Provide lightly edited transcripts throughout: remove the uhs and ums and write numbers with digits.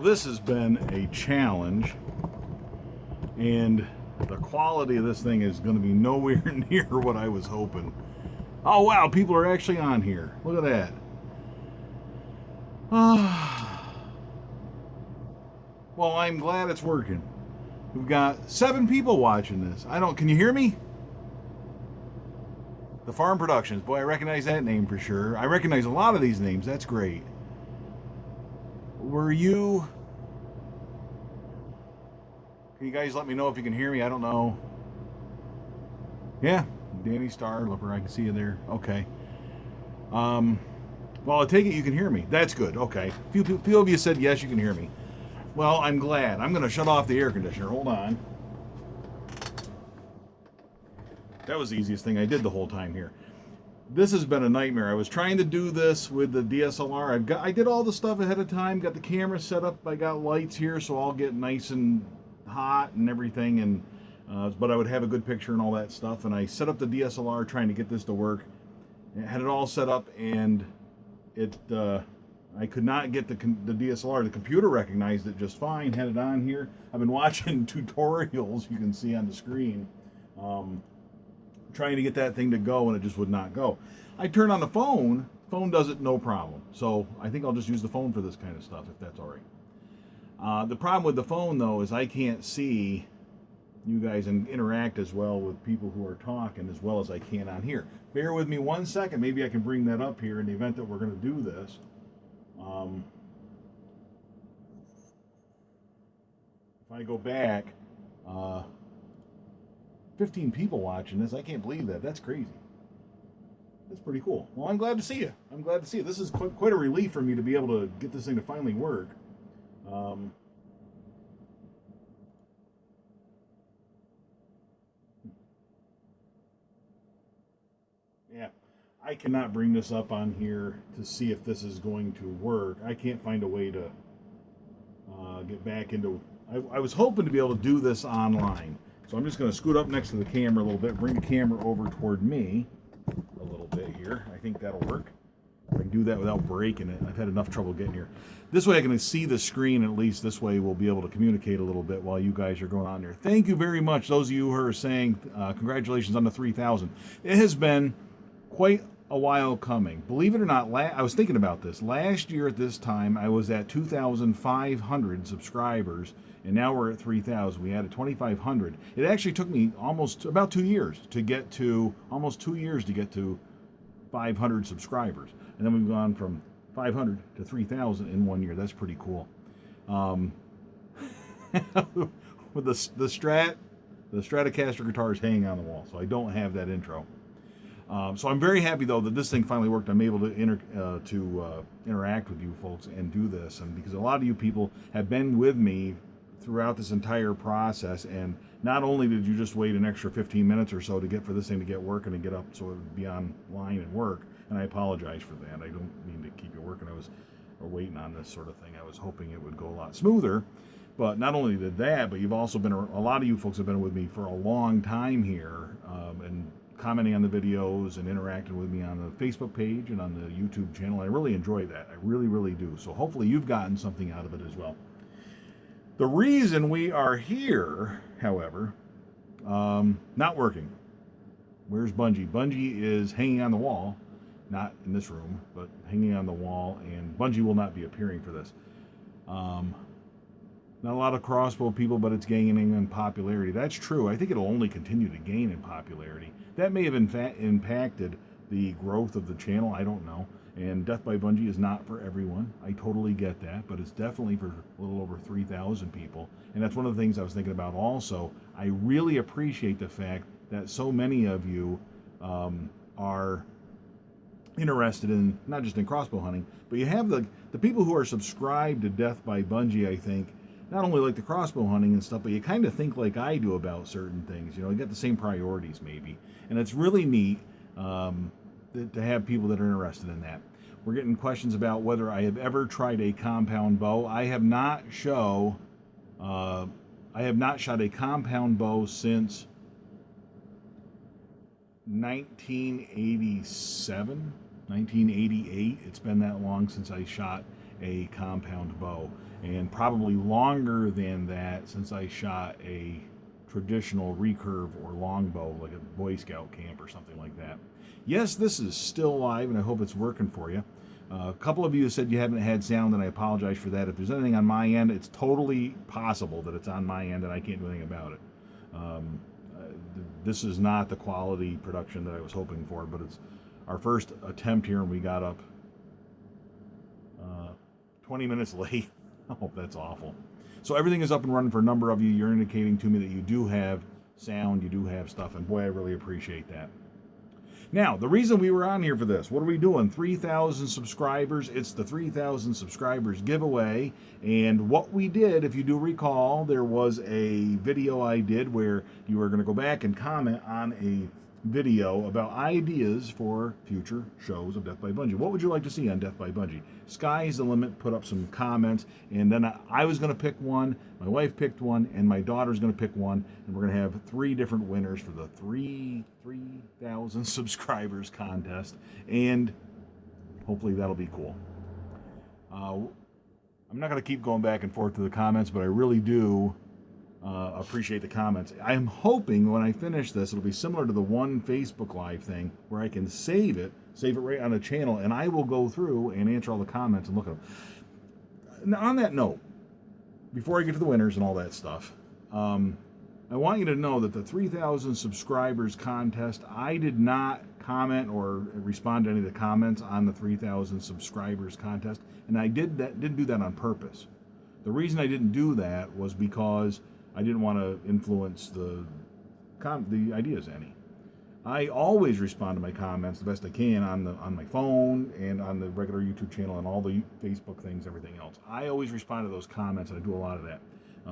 Well, this has been a challenge, and the quality of this thing is going to be nowhere near what I was hoping. Oh wow, people are actually on here. Look at that. Well, I'm glad it's working. We've got 7 people watching this. Can you hear me? The Farm Productions. Boy, I recognize that name for sure. I recognize a lot of these names. That's great. Can you guys let me know if you can hear me? I don't know. Yeah, Danny Star, Looper, I can see you there. Okay. Well, I take it you can hear me. That's good. Okay. A few of you said yes, you can hear me. Well, I'm glad. I'm going to shut off the air conditioner. Hold on. That was the easiest thing I did the whole time here. This has been a nightmare. I was trying to do this with the DSLR. I did all the stuff ahead of time. Got the camera set up. I got lights here, so I'll get nice and hot and everything. And but I would have a good picture and all that stuff. And I set up the DSLR trying to get this to work. I had it all set up, and I could not get the DSLR. The computer recognized it just fine. Had it on here. I've been watching tutorials. You can see on the screen. Trying to get that thing to go, and it just would not go. I turn on the phone does it no problem. So I think I'll just use the phone for this kind of stuff, if that's all right. The problem with the phone though is I can't see you guys and interact as well with people who are talking as well as I can on here. Bear with me 1 second. Maybe I can bring that up here in the event that we're going to do this. If I go back, 15 people watching this. I can't believe that. That's crazy. That's pretty cool. Well, I'm glad to see you. I'm glad to see you. This is quite a relief for me to be able to get this thing to finally work. Yeah, I cannot bring this up on here to see if this is going to work. I can't find a way to get back into... I was hoping to be able to do this online. So I'm just going to scoot up next to the camera a little bit, bring the camera over toward me a little bit here. I think that'll work. I can do that without breaking it. I've had enough trouble getting here. This way I can see the screen, at least this way we'll be able to communicate a little bit while you guys are going on there. Thank you very much, those of you who are saying congratulations on the 3,000. It has been quite a while coming. Believe it or not, I was thinking about this. Last year at this time, I was at 2,500 subscribers. And now we're at 3,000. We added 2,500. It actually took me about 2 years to get to, almost 2 years to get to 500 subscribers. And then we've gone from 500 to 3,000 in 1 year. That's pretty cool. With the Stratocaster guitar is hanging on the wall, so I don't have that intro. So I'm very happy though that this thing finally worked. I'm able to interact with you folks and do this, and because a lot of you people have been with me throughout this entire process, and not only did you just wait an extra 15 minutes or so to get for this thing to get working and get up so it would be online and work, and I apologize for that. I don't mean to keep you working. I was waiting on this sort of thing. I was hoping it would go a lot smoother, but not only did that, but you've also been, a lot of you folks have been with me for a long time here, and commenting on the videos and interacting with me on the Facebook page and on the YouTube channel. I really enjoy that. I really, really do. So hopefully you've gotten something out of it as well. The reason we are here, however, not working. Where's Bunjie? Bunjie is hanging on the wall, not in this room, but hanging on the wall, and Bunjie will not be appearing for this. Not a lot of crossbow people, but it's gaining in popularity. That's true. I think it'll only continue to gain in popularity. That may have in fact impacted the growth of the channel. I don't know. And Death by Bunjie is not for everyone. I totally get that, but it's definitely for a little over 3,000 people. And that's one of the things I was thinking about also. I really appreciate the fact that so many of you are interested in, not just in crossbow hunting, but you have the people who are subscribed to Death by Bunjie, I think, not only like the crossbow hunting and stuff, but you kind of think like I do about certain things. You know, you got the same priorities maybe. And it's really neat to have people that are interested in that. We're getting questions about whether I have ever tried a compound bow. I have not shot a compound bow since 1987, 1988. It's been that long since I shot a compound bow. and probably longer than that since I shot a traditional recurve or longbow, like a Boy Scout camp or something like that. Yes, this is still live, and I hope it's working for you. A couple of you said you haven't had sound, and I apologize for that. If there's anything on my end, it's totally possible that it's on my end, and I can't do anything about it. This is not the quality production that I was hoping for, but it's our first attempt here, and we got up 20 minutes late. Oh, that's awful. So everything is up and running for a number of you. You're indicating to me that you do have sound, you do have stuff, and boy, I really appreciate that. Now, the reason we were on here for this, what are we doing? 3,000 subscribers. It's the 3,000 subscribers giveaway. And what we did, if you do recall, there was a video I did where you were going to go back and comment on a video about ideas for future shows of Death by Bunjie. What would you like to see on Death by Bunjie? Sky's the limit. Put up some comments, and then I was going to pick one, my wife picked one, and my daughter's going to pick one, and we're going to have 3 different winners for the 3,000 subscribers contest, and hopefully that'll be cool. I'm not going to keep going back and forth to the comments, but I really do appreciate the comments. I'm hoping when I finish this, it'll be similar to the one Facebook Live thing where I can save it right on the channel, and I will go through and answer all the comments and look at them. Now, on that note, before I get to the winners and all that stuff, I want you to know that the 3,000 subscribers contest, I did not comment or respond to any of the comments on the 3,000 subscribers contest, and I didn't do that on purpose. The reason I didn't do that was because I didn't want to influence the ideas any. I always respond to my comments the best I can on my phone and on the regular YouTube channel and all the Facebook things, everything else. I always respond to those comments, and I do a lot of that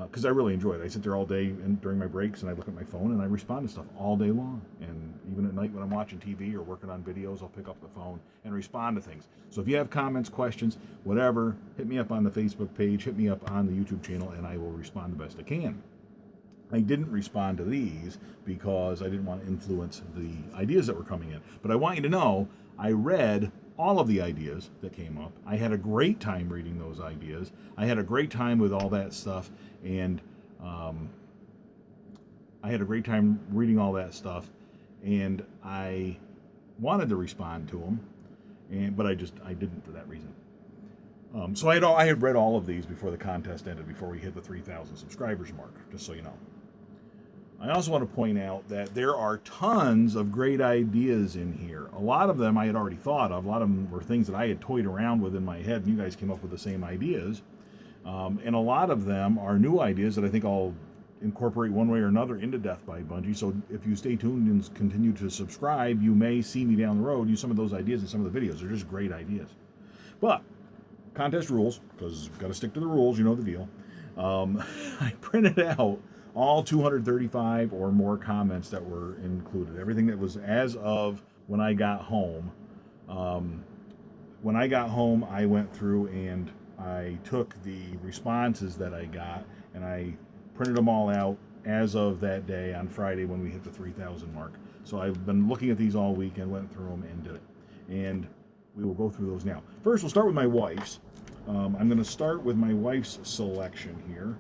because I really enjoy it. I sit there all day and during my breaks, and I look at my phone and I respond to stuff all day long. And even at night when I'm watching TV or working on videos, I'll pick up the phone and respond to things. So if you have comments, questions, whatever, hit me up on the Facebook page, hit me up on the YouTube channel, and I will respond the best I can. I didn't respond to these because I didn't want to influence the ideas that were coming in. But I want you to know, I read all of the ideas that came up. I had a great time reading those ideas. I had a great time with all that stuff, and I had a great time reading all that stuff, and I wanted to respond to them, but I didn't for that reason. So I had read all of these before the contest ended, before we hit the 3,000 subscribers mark, just so you know. I also want to point out that there are tons of great ideas in here. A lot of them I had already thought of. A lot of them were things that I had toyed around with in my head, and you guys came up with the same ideas. And a lot of them are new ideas that I think I'll incorporate one way or another into Death by Bunjie. So if you stay tuned and continue to subscribe, you may see me down the road use some of those ideas in some of the videos. They're just great ideas. But contest rules, because you've got to stick to the rules, you know the deal. I printed out all 235 or more comments that were included. Everything that was as of when I got home. When I got home, I went through and I took the responses that I got and I printed them all out as of that day on Friday when we hit the 3,000 mark. So I've been looking at these all week and went through them and did it. And we will go through those now. First, we'll start with my wife's. I'm going to start with my wife's selection here.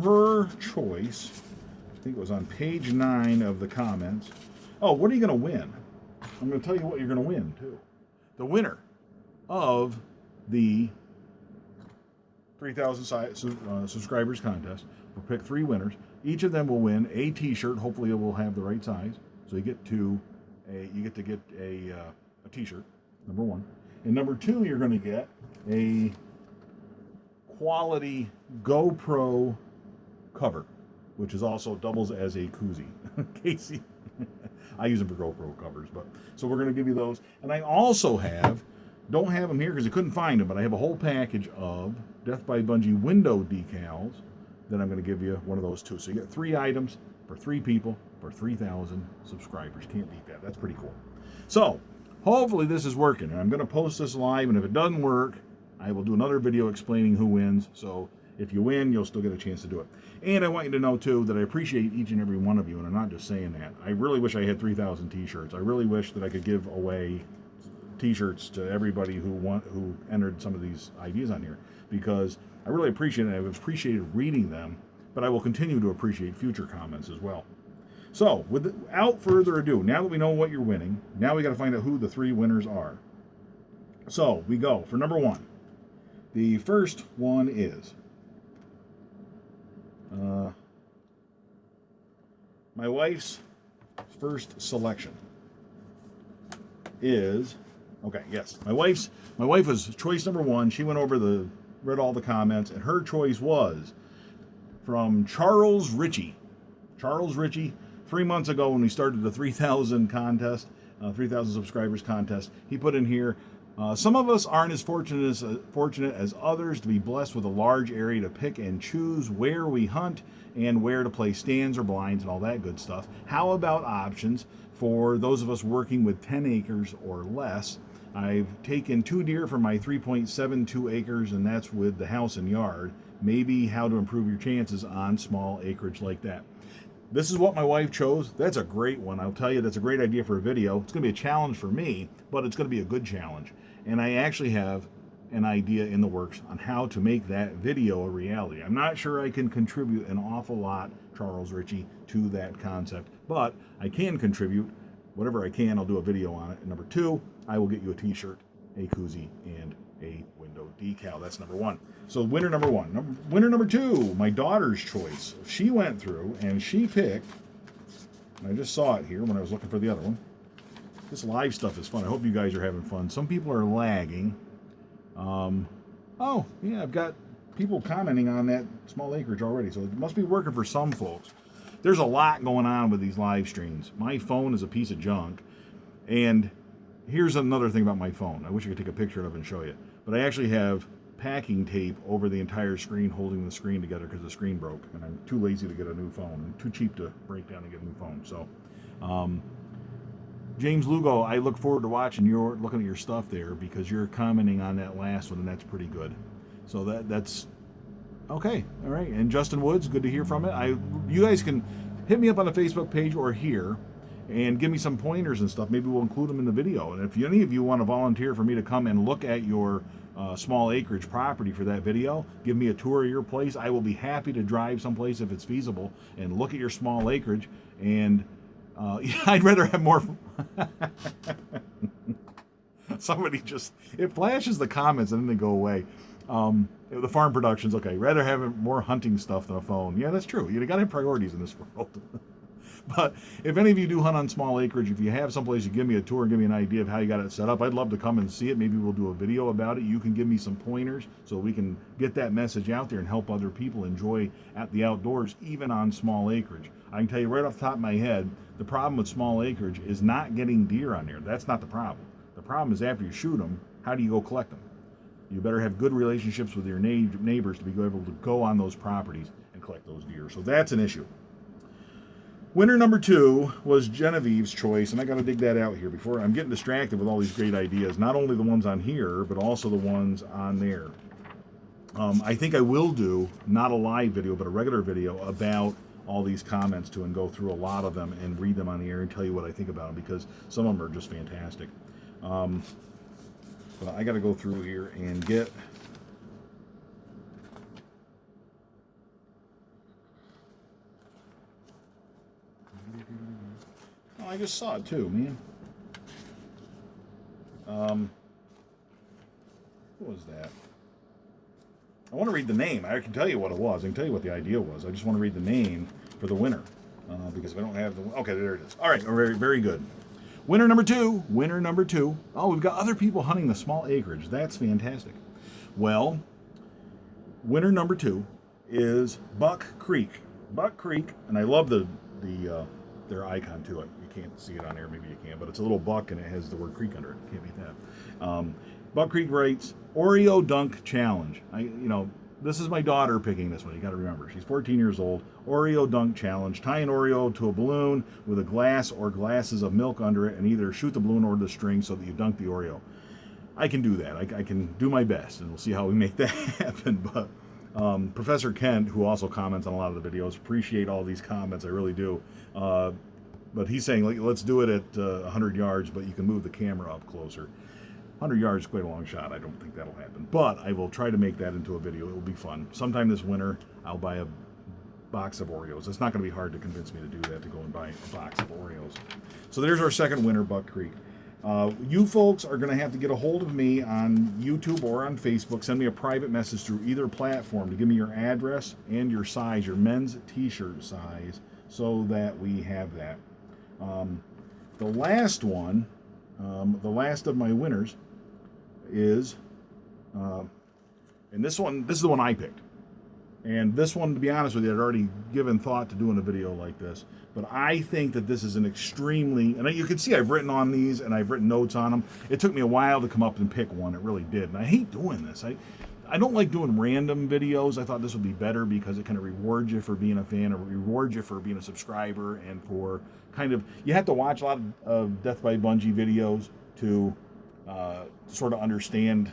Her choice, I think it was on page 9 of the comments. Oh, what are you going to win? I'm going to tell you what you're going to win, too. The winner of the 3,000 subscribers contest. We'll pick 3 winners. Each of them will win a T-shirt. Hopefully, it will have the right size. So you get to get a T-shirt, number 1. And number 2, you're going to get a quality GoPro cover, which is also doubles as a koozie. Casey, I use them for GoPro covers, but so we're going to give you those. And I also don't have them here because I couldn't find them, but I have a whole package of Death by Bunjie window decals that I'm going to give you one of those too. So you get 3 items for 3 people for 3,000 subscribers. Can't beat that. That's pretty cool. So hopefully this is working, and I'm going to post this live, and if it doesn't work, I will do another video explaining who wins. So if you win, you'll still get a chance to do it. And I want you to know, too, that I appreciate each and every one of you, and I'm not just saying that. I really wish I had 3,000 T-shirts. I really wish that I could give away T-shirts to everybody who entered some of these ideas on here, because I really appreciate it. I've appreciated reading them, but I will continue to appreciate future comments as well. So, without further ado, now that we know what you're winning, now we got to find out who the 3 winners are. So, we go for number 1. The first one is my wife's first selection is, okay, yes, my wife was choice number 1. She went over read all the comments, and her choice was from Richey. Charles Richey, 3 months ago when we started the 3,000 contest, 3,000 subscribers contest, he put in here, some of us aren't as fortunate as others to be blessed with a large area to pick and choose where we hunt and where to place stands or blinds and all that good stuff. How about options for those of us working with 10 acres or less? I've taken 2 deer from my 3.72 acres, and that's with the house and yard. Maybe how to improve your chances on small acreage like that. This is what my wife chose. That's a great one. I'll tell you, that's a great idea for a video. It's going to be a challenge for me, but it's going to be a good challenge. And I actually have an idea in the works on how to make that video a reality. I'm not sure I can contribute an awful lot, Charles Richey, to that concept, but I can contribute whatever I can. I'll do a video on it. And number 2, I will get you a t-shirt, a koozie, and a window decal. That's number 1. So winner number 1. Winner number 2, my daughter's choice. She went through and she picked, and I just saw it here when I was looking for the other one. This live stuff is fun. I hope you guys are having fun. Some people are lagging. Oh, yeah, I've got people commenting on that small acreage already, so it must be working for some folks. There's a lot going on with these live streams. My phone is a piece of junk, and here's another thing about my phone. I wish I could take a picture of it and show you, but I actually have packing tape over the entire screen holding the screen together because the screen broke, and I'm too lazy to get a new phone and too cheap to break down and get a new phone. So, James Lugo, I look forward to watching looking at your stuff there because you're commenting on that last one, and that's pretty good. So that's okay. All right. And Justin Woods, good to hear from it. You guys can hit me up on the Facebook page or here and give me some pointers and stuff. Maybe we'll include them in the video. And if any of you want to volunteer for me to come and look at your small acreage property for that video, give me a tour of your place. I will be happy to drive someplace if it's feasible and look at your small acreage. And I'd rather have more. Somebody it flashes the comments and then they go away. The farm production's okay. Rather have more hunting stuff than a phone. Yeah, that's true. You gotta have priorities in this world. But if any of you do hunt on small acreage, if you have someplace, you give me a tour, give me an idea of how you got it set up. I'd love to come and see it. Maybe we'll do a video about it. You can give me some pointers so we can get that message out there and help other people enjoy the outdoors, even on small acreage. I can tell you right off the top of my head, the problem with small acreage is not getting deer on there. That's not the problem. The problem is after you shoot them, how do you go collect them? You better have good relationships with your neighbors to be able to go on those properties and collect those deer. So that's an issue. Winner number 2 was Genevieve's choice, and I got to dig that out here before I'm getting distracted with all these great ideas. Not only the ones on here, but also the ones on there. I think I will do, not a live video, but a regular video about all these comments too, and go through a lot of them and read them on the air and tell you what I think about them, because some of them are just fantastic. But I got to go through here and get... Oh, I just saw it too, man. What was that? I want to read the name. I can tell you what it was. I can tell you what the idea was. I just want to read the name for the winner. Because if I don't have the... Okay, there it is. All right, very, very good. Winner number 2. Winner number 2. Oh, we've got other people hunting the small acreage. That's fantastic. Well, winner number 2 is Buck Creek. Buck Creek, and I love their icon to it. You can't see it on there, maybe you can, but it's a little buck and it has the word creek under it. Can't beat that. Buck Creek writes, Oreo Dunk Challenge. This is my daughter picking this one. You got to remember, she's 14 years old. Oreo Dunk Challenge. Tie an Oreo to a balloon with a glass or glasses of milk under it and either shoot the balloon or the string so that you dunk the Oreo. I can do that. I can do my best, and we'll see how we make that happen. But Professor Kent, who also comments on a lot of the videos, appreciate all these comments. I really do. But he's saying, let's do it at 100 yards, but you can move the camera up closer. 100 yards is quite a long shot. I don't think that'll happen. But I will try to make that into a video. It will be fun. Sometime this winter, I'll buy a box of Oreos. It's not going to be hard to convince me to do that, to go and buy a box of Oreos. So there's our second winner, Buck Creek. You folks are going to have to get a hold of me on YouTube or on Facebook. Send me a private message through either platform to give me your address and your size, your men's t-shirt size, so that we have that. The last one, the last of my winners is, and this is the one I picked. And this one, to be honest with you, I'd already given thought to doing a video like this. But I think that this is an extremely, and you can see I've written on these and I've written notes on them. It took me a while to come up and pick one. It really did. And I hate doing this. I don't like doing random videos. I thought this would be better because it kind of rewards you for being a fan, or rewards you for being a subscriber, and for kind of, you have to watch a lot of Death by Bunjie videos to sort of understand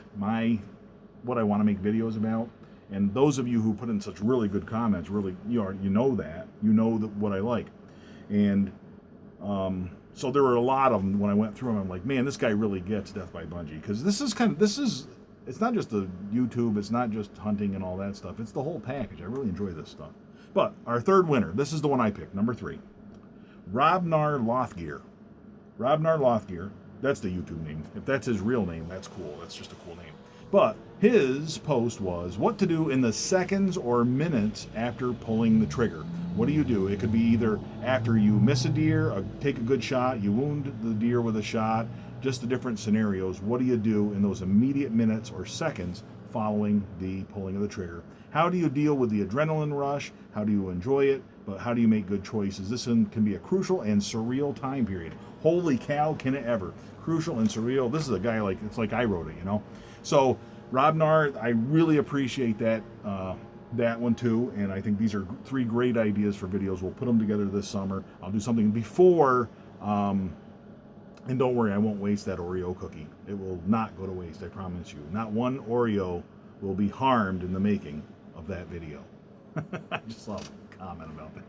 what I want to make videos about. And those of you who put in such really good comments, really, you know what I like. And so there were a lot of them when I went through them. I'm like, man, this guy really gets Death by Bunjie, because it's not just the YouTube, it's not just hunting and all that stuff. It's the whole package. I really enjoy this stuff. But our third winner, this is the one I picked, number 3. Robnar Lothgear. Robnar Lothgear, that's the YouTube name. If that's his real name, that's cool. That's just a cool name. But his post was what to do in the seconds or minutes after pulling the trigger. What do you do? It could be either after you miss a deer, take a good shot, you wound the deer with a shot, just the different scenarios. What do you do in those immediate minutes or seconds following the pulling of the trigger? How do you deal with the adrenaline rush? How do you enjoy it? But how do you make good choices? This can be a crucial and surreal time period. Holy cow, can it ever. Crucial and surreal. This is a guy it's like I wrote it, you know? So, Robnar, I really appreciate that one too, and I think these are 3 great ideas for videos. We'll put them together this summer. I'll do something before, and don't worry, I won't waste that Oreo cookie. It will not go to waste, I promise you. Not one Oreo will be harmed in the making of that video. I just love a comment about that.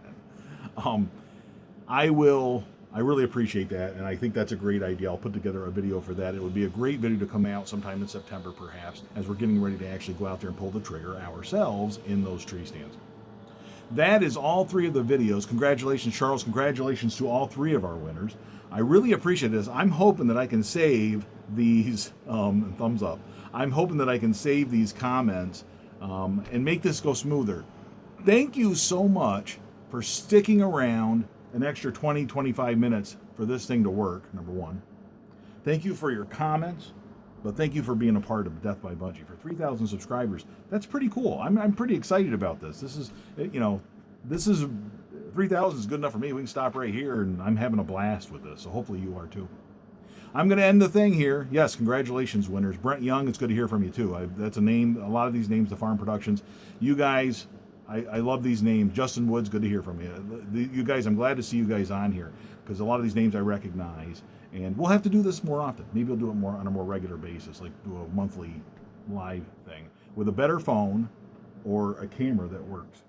I really appreciate that, and I think that's a great idea. I'll put together a video for that. It would be a great video to come out sometime in September, perhaps, as we're getting ready to actually go out there and pull the trigger ourselves in those tree stands. That is all 3 of the videos. Congratulations, Charles. Congratulations to all 3 of our winners. I really appreciate this. I'm hoping that I can save these, thumbs up. I'm hoping that I can save these comments and make this go smoother. Thank you so much for sticking around an extra 20-25 minutes for this thing to work, number 1. Thank you for your comments, but thank you for being a part of Death by Bunjie. For 3,000 subscribers, that's pretty cool. I'm pretty excited about this. This is 3,000 is good enough for me. We can stop right here, and I'm having a blast with this, so hopefully you are too. I'm going to end the thing here. Yes, congratulations, winners. Brent Young, it's good to hear from you too. That's a name, a lot of these names, the Farm Productions. You guys, I love these names. Justin Woods, good to hear from you. You guys, I'm glad to see you guys on here, because a lot of these names I recognize. And we'll have to do this more often. Maybe we'll do it more on a more regular basis, like do a monthly live thing with a better phone or a camera that works.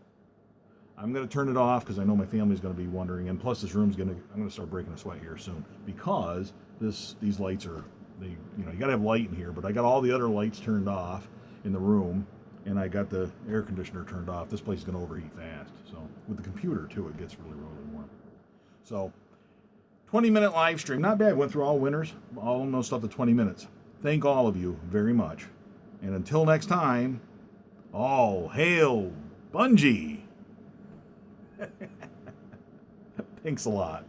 I'm going to turn it off because I know my family's going to be wondering, and plus this room's I'm going to start breaking a sweat here soon, because these lights are, you got to have light in here, but I got all the other lights turned off in the room, and I got the air conditioner turned off. This place is going to overheat fast. So with the computer too, it gets really, really warm. So 20-minute live stream, not bad. Went through all winners, almost up to 20 minutes. Thank all of you very much. And until next time, all hail Bunjie. Thanks a lot.